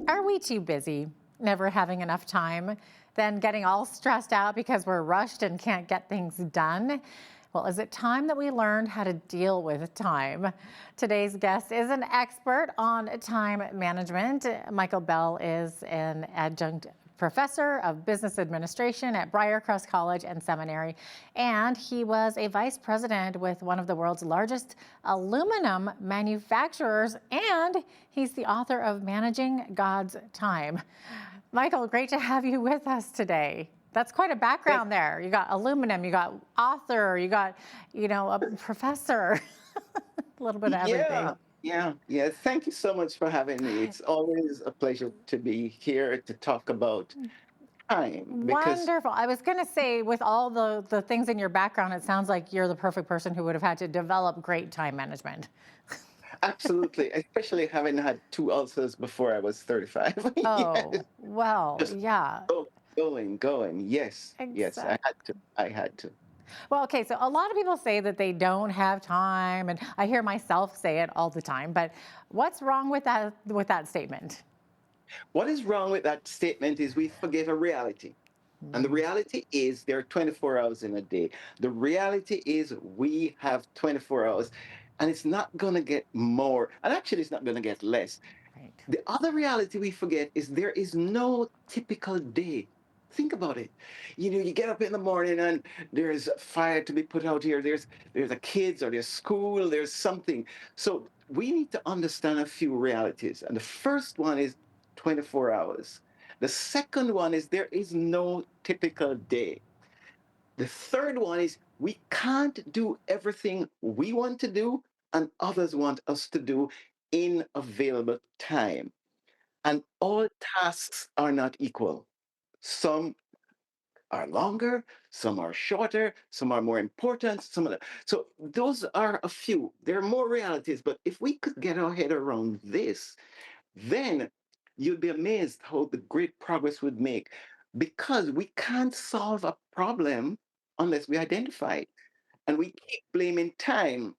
Are we too busy, never having enough time, then getting all stressed out because we're rushed and can't get things done? Well, is it time that we learned how to deal with time? Today's guest is an expert on time management. Michael Bell is an adjunct professor of business administration at Briarcrest College and Seminary, and he was a vice president with one of the world's largest aluminum manufacturers, and he's the author of Managing God's Time. Michael, great to have you with us today. That's quite a background there. You got aluminum, you got author, you got, a professor, a little bit of everything. Yeah. Thank you so much for having me. It's always a pleasure to be here to talk about time because Wonderful. I was going to say, with all the things in your background, it sounds like you're the perfect person who would have had to develop great time management. absolutely, especially having had two ulcers before I was 35. Yes, Oh, well, just yeah, go, going. Yes, I exactly. had to. I had to. Well, okay, so a lot of people say that they don't have time, and I hear myself say it all the time, but what's wrong with that statement? What is wrong with that statement is we forget a reality. And the Mm. reality is there are 24 hours in a day. The reality is we have 24 hours and it's not going to get more. And actually, it's not going to get less. Right. The other reality we forget is there is no typical day. Think about it. You get up in the morning and there's fire to be put out here. There's a kids or there's school, there's something. So we need to understand a few realities. And the first one is 24 hours. The second one is there is no typical day. The third one is we can't do everything we want to do and others want us to do in available time. And all tasks are not equal. Some are longer, some are shorter, some are more important, some of the, so those are a few. There are more realities, but if we could get our head around this, then you'd be amazed how the great progress would make because we can't solve a problem unless we identify it. And we keep blaming time.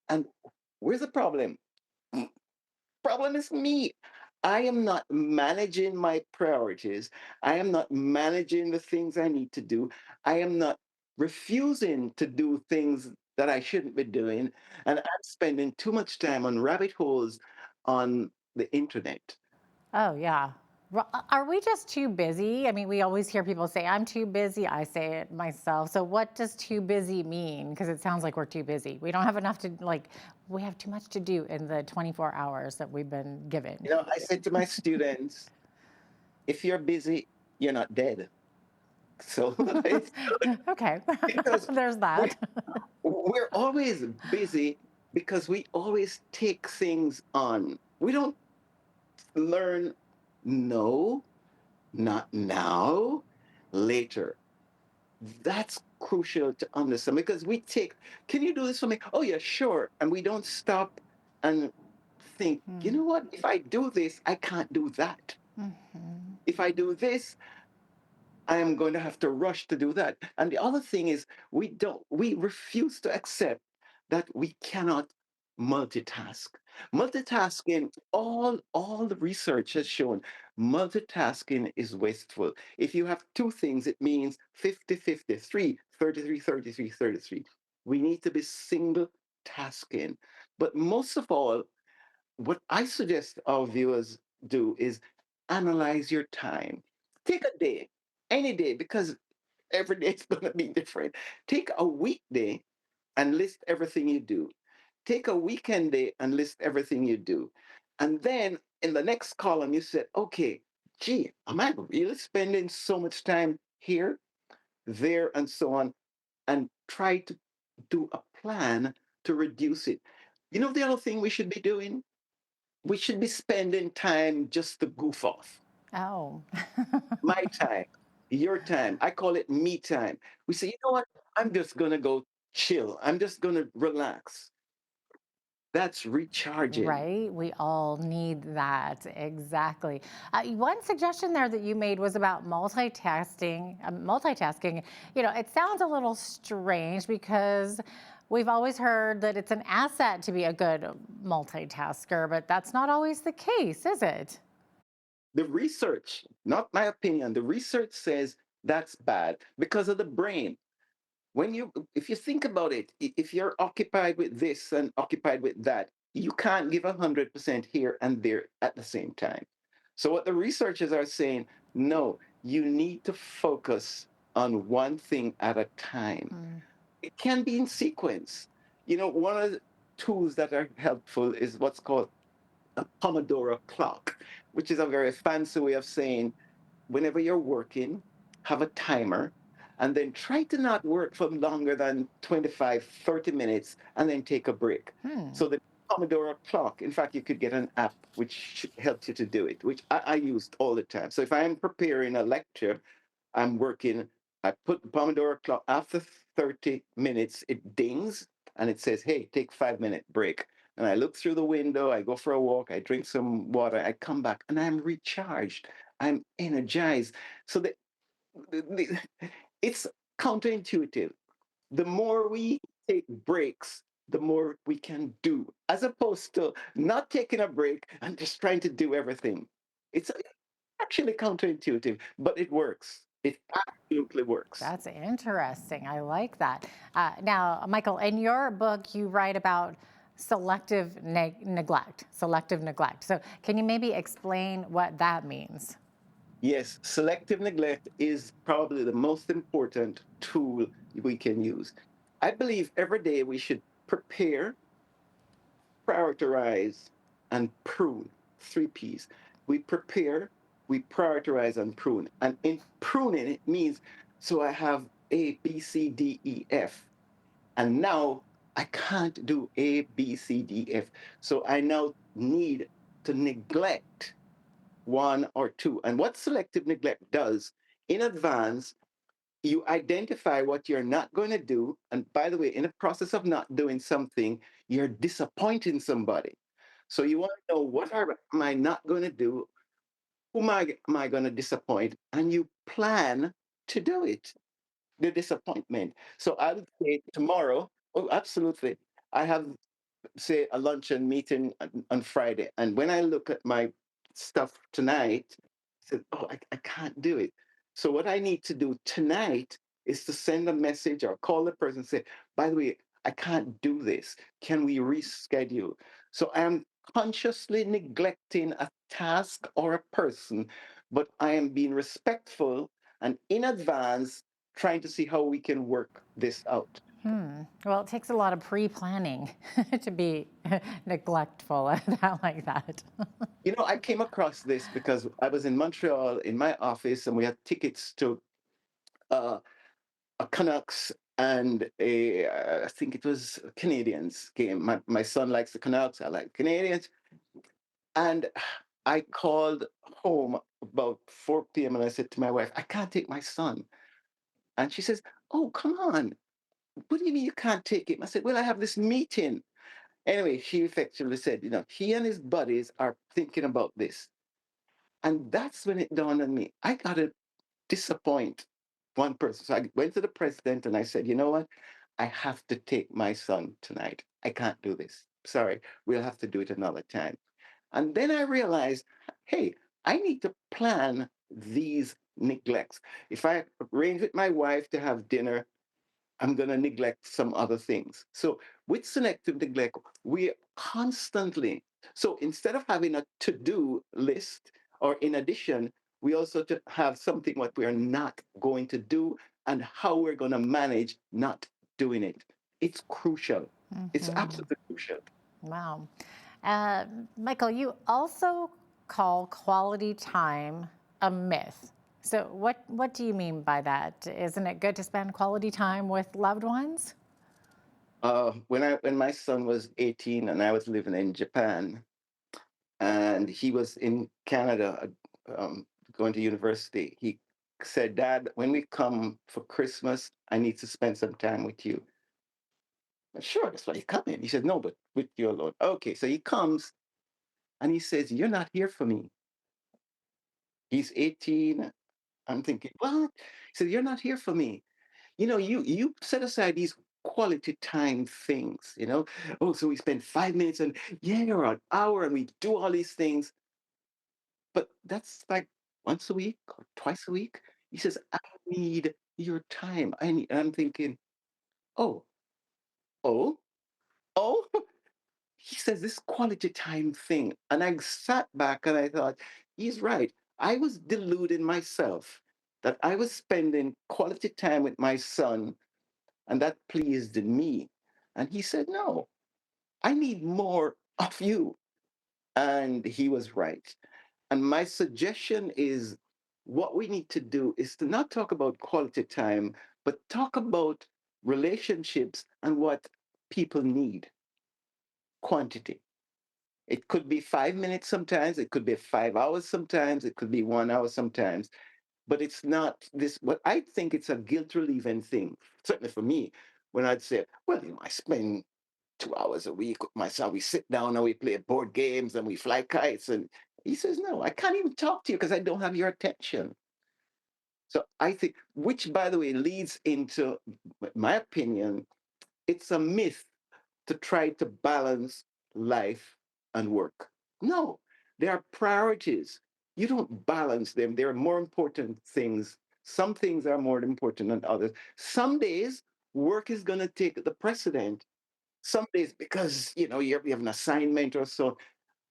And where's the problem? Problem is me. I am not managing my priorities. I am not managing the things I need to do. I am not refusing to do things that I shouldn't be doing. And I'm spending too much time on rabbit holes on the internet. Oh, yeah. Are we just too busy? I mean, we always hear people say, I'm too busy. I say it myself. So, what does too busy mean? Because it sounds like we're too busy. We don't have enough to, we have too much to do in the 24 hours that we've been given. I said to my students, if you're busy, you're not dead. So it's Okay, because there's we're, that. we're always busy because we always take things on. We don't learn no, not now, later. That's crucial to understand because we take, can you do this for me? Oh, yeah, sure. And we don't stop and think, you know what? If I do this, I can't do that. Mhm. If I do this, I am going to have to rush to do that. And the other thing is, we refuse to accept that we cannot multitask. Multitasking, all the research has shown multitasking is wasteful. If you have two things, it means 50-50, 33, 33, 33. We need to be single tasking. But most of all, what I suggest our viewers do is analyze your time. Take a day, any day, because every day is going to be different. Take a weekday and list everything you do. Take a weekend day and list everything you do. And then in the next column, you said, okay, gee, am I really spending so much time here, there, and so on? And try to do a plan to reduce it. The other thing we should be doing? We should be spending time just to goof off. Oh. My time, your time. I call it me time. We say, you know what? I'm just going to go chill. I'm just going to relax. That's recharging. Right? We all need that. Exactly. One suggestion there that you made was about multitasking. Multitasking, it sounds a little strange because we've always heard that it's an asset to be a good multitasker, but that's not always the case, is it? The research, not my opinion, the research says that's bad because of the brain. When you, if you think about it, if you're occupied with this and occupied with that, you can't give 100% here and there at the same time. So what the researchers are saying, no, you need to focus on one thing at a time. Mm. It can be in sequence. One of the tools that are helpful is what's called a Pomodoro clock, which is a very fancy way of saying whenever you're working, have a timer, and then try to not work for longer than 25, 30 minutes, and then take a break. Hmm. So the Pomodoro clock, in fact, you could get an app which helps you to do it, which I used all the time. So if I'm preparing a lecture, I'm working, I put the Pomodoro clock after 30 minutes, it dings and it says, hey, take 5-minute break. And I look through the window, I go for a walk, I drink some water, I come back and I'm recharged. I'm energized. So it's counterintuitive. The more we take breaks, the more we can do, as opposed to not taking a break and just trying to do everything. It's actually counterintuitive, but it works. It absolutely works. That's interesting. I like that. Now, Michael, in your book, you write about selective neglect. Selective neglect. So, can you maybe explain what that means? Yes, selective neglect is probably the most important tool we can use. I believe every day we should prepare, prioritize, and prune. Three P's. We prepare, we prioritize, and prune. And in pruning, it means so I have A, B, C, D, E, F. And now I can't do A, B, C, D, F. So I now need to neglect one or two. And what selective neglect does in advance, you identify what you're not going to do. And by the way, in the process of not doing something, you're disappointing somebody. So you want to know am I not going to do? Who am I going to disappoint? And you plan to do it, the disappointment. So I would say tomorrow, oh, absolutely. I have, say, a luncheon meeting on Friday. And when I look at my stuff tonight, I said, oh, I can't do it. So what I need to do tonight is to send a message or call the person and say, by the way, I can't do this. Can we reschedule? So I am consciously neglecting a task or a person, but I am being respectful and in advance trying to see how we can work this out. Hmm. Well, it takes a lot of pre-planning to be neglectful like that. I came across this because I was in Montreal in my office and we had tickets to uh, a Canucks and I think it was a Canadians game. My son likes the Canucks, I like Canadians. And I called home about 4 p.m. and I said to my wife, I can't take my son. And she says, oh, come on. What do you mean you can't take him? I said, well, I have this meeting. Anyway, she effectively said, he and his buddies are thinking about this. And that's when it dawned on me. I got to disappoint one person. So I went to the president and I said, you know what? I have to take my son tonight. I can't do this. Sorry, we'll have to do it another time. And then I realized, hey, I need to plan these neglects. If I arrange with my wife to have dinner, I'm going to neglect some other things. So with selective neglect, we constantly, so instead of having a to-do list, or in addition, we also to have something what we are not going to do and how we're going to manage not doing it. It's crucial. It's Hmm. absolutely crucial. Wow. Uh, Michael, you also call quality time a myth. So, what do you mean by that? Isn't it good to spend quality time with loved ones? When my son was 18 and I was living in Japan, and he was in Canada going to university. He said, Dad, when we come for Christmas, I need to spend some time with you. Sure, that's why you come in. He said, no, but with you alone. Okay, so he comes and he says, you're not here for me. He's 18. I'm thinking, what? He said, you're not here for me. You set aside these quality time things. Oh, so we spend 5 minutes and yeah, or an hour and we do all these things. but that's like once a week or twice a week. He says, I need your time. And I'm thinking, oh, oh, oh. He says this quality time thing. And I sat back and I thought, he's right. I was deluding myself that I was spending quality time with my son and that pleased me. And he said, no, I need more of you. And he was right. And my suggestion is what we need to do is to not talk about quality time, but talk about relationships and what people need quantity. It could be 5 minutes sometimes, it could be 5 hours sometimes, it could be 1 hour sometimes, but it's not this. But I think it's a guilt relieving thing, certainly for me, when I'd say, well, I spend 2 hours a week with my son. We sit down and we play board games and we fly kites. And he says, no, I can't even talk to you because I don't have your attention. So I think, which by the way, leads into my opinion, it's a myth to try to balance life and work. No, there are priorities. You don't balance them. There are more important things. Some things are more important than others. Some days, work is going to take the precedent. Some days, because you have an assignment or so,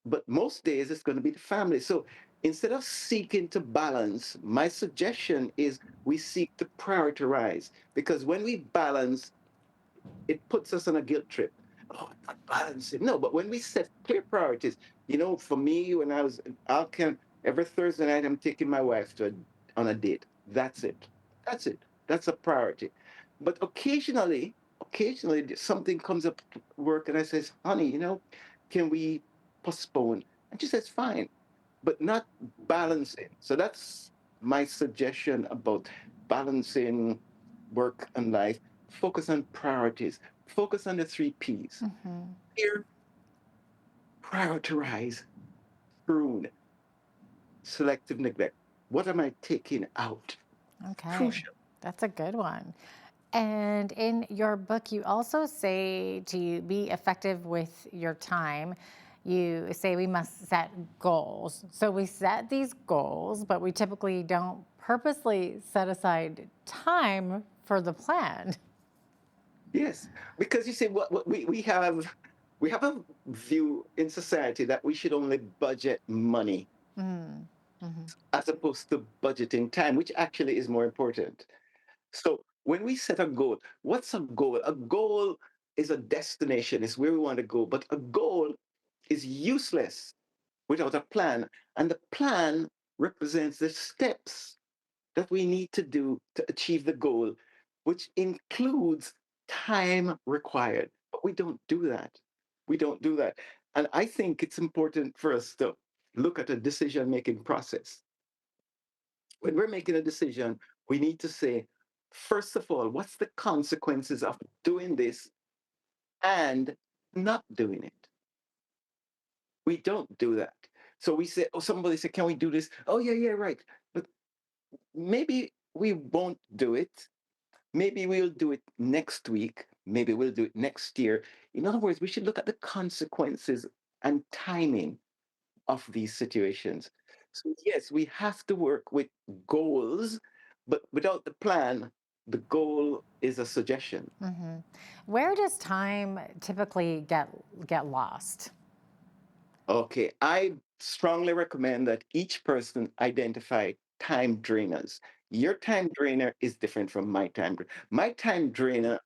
but most days it's going to be the family. So instead of seeking to balance, my suggestion is we seek to prioritize, because when we balance, it puts us on a guilt trip. Oh, I'm not balancing. No, but when we set clear priorities, for me, when I was I can every Thursday night, I'm taking my wife on a date. That's it. That's it. That's a priority. But occasionally something comes up at work, and I says, "Honey, can we postpone?" And she says, "Fine," but not balancing. So that's my suggestion about balancing work and life. Focus on priorities. Focus on the three P's. Clear, prioritize, prune, selective neglect. What am I taking out? Okay, Crucial. that's a good one. And in your book, you also say to be effective with your time, you say we must set goals. So we set these goals, but we typically don't purposely set aside time for the plan. Yes, because you see, what we have a view in society that we should only budget money as opposed to budgeting time, which actually is more important. So when we set a goal, what's a goal? A goal is a destination, is where we want to go. But a goal is useless without a plan. And the plan represents the steps that we need to do to achieve the goal, which includes time required. But we don't do that. We don't do that. And I think it's important for us to look at a decision making process. When we're making a decision, we need to say, first of all, what's the consequences of doing this and not doing it? We don't do that. So we say, oh, somebody said, can we do this? Oh, yeah, yeah, right. But maybe we won't do it. Maybe we'll do it next week. Maybe we'll do it next year. In other words, we should look at the consequences and timing of these situations. So, yes, we have to work with goals, but without the plan, the goal is a suggestion. Where does time typically get lost? Okay, I strongly recommend that each person identify time drainers. Your time drainer is different from my time drainer. My time drainer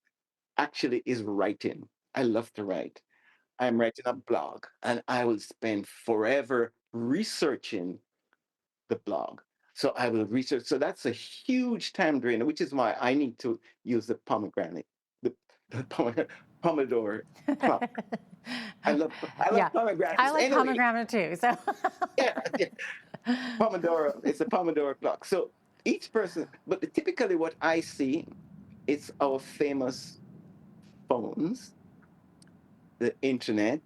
actually is writing. I love to write. I'm writing a blog and I will spend forever researching the blog. So I will research. So that's a huge time drainer, which is why I need to use the, the Pomodoro clock. I love Yeah, I pomegranates like anyway. pomegranate too. So, Yeah, yeah. Pomodoro. It's a Pomodoro clock. So each person, but typically what I see, it's our famous phones, the internet,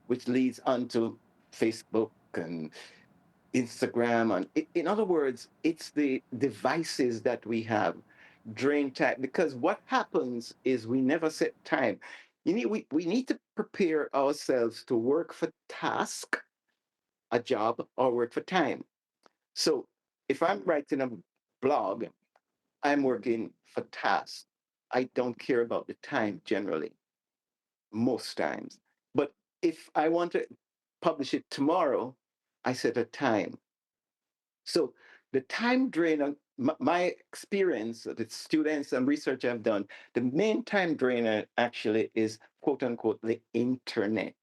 which leads onto Facebook and Instagram. And in other words, it's the devices that we have drain time. Because what happens is we never set time. We need to prepare ourselves to work for task a job or work for time. So if I'm writing a blog, I'm working for tasks. I don't care about the time generally, most times. But if I want to publish it tomorrow, I set a time. So the time drain on my experience, the students and research I've done, the main time drainer actually is quote unquote the internet,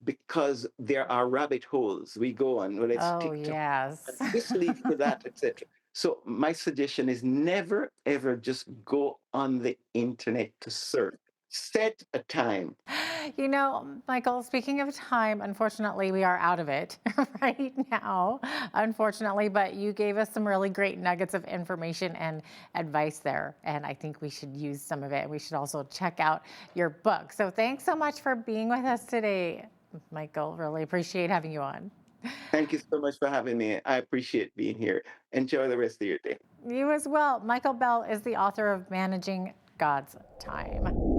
because there are rabbit holes we go on, whether it's Oh, TikTok, and yes. this leads to that, etc. So my suggestion is never ever just go on the internet to search. Set a time. You know, Michael, speaking of time, unfortunately, we are out of it right now, unfortunately, but you gave us some really great nuggets of information and advice there. And I think we should use some of it. We should also check out your book. So thanks so much for being with us today, Michael. Really appreciate having you on. Thank you so much for having me. I appreciate being here. Enjoy the rest of your day. You as well. Michael Bell is the author of Managing God's Time.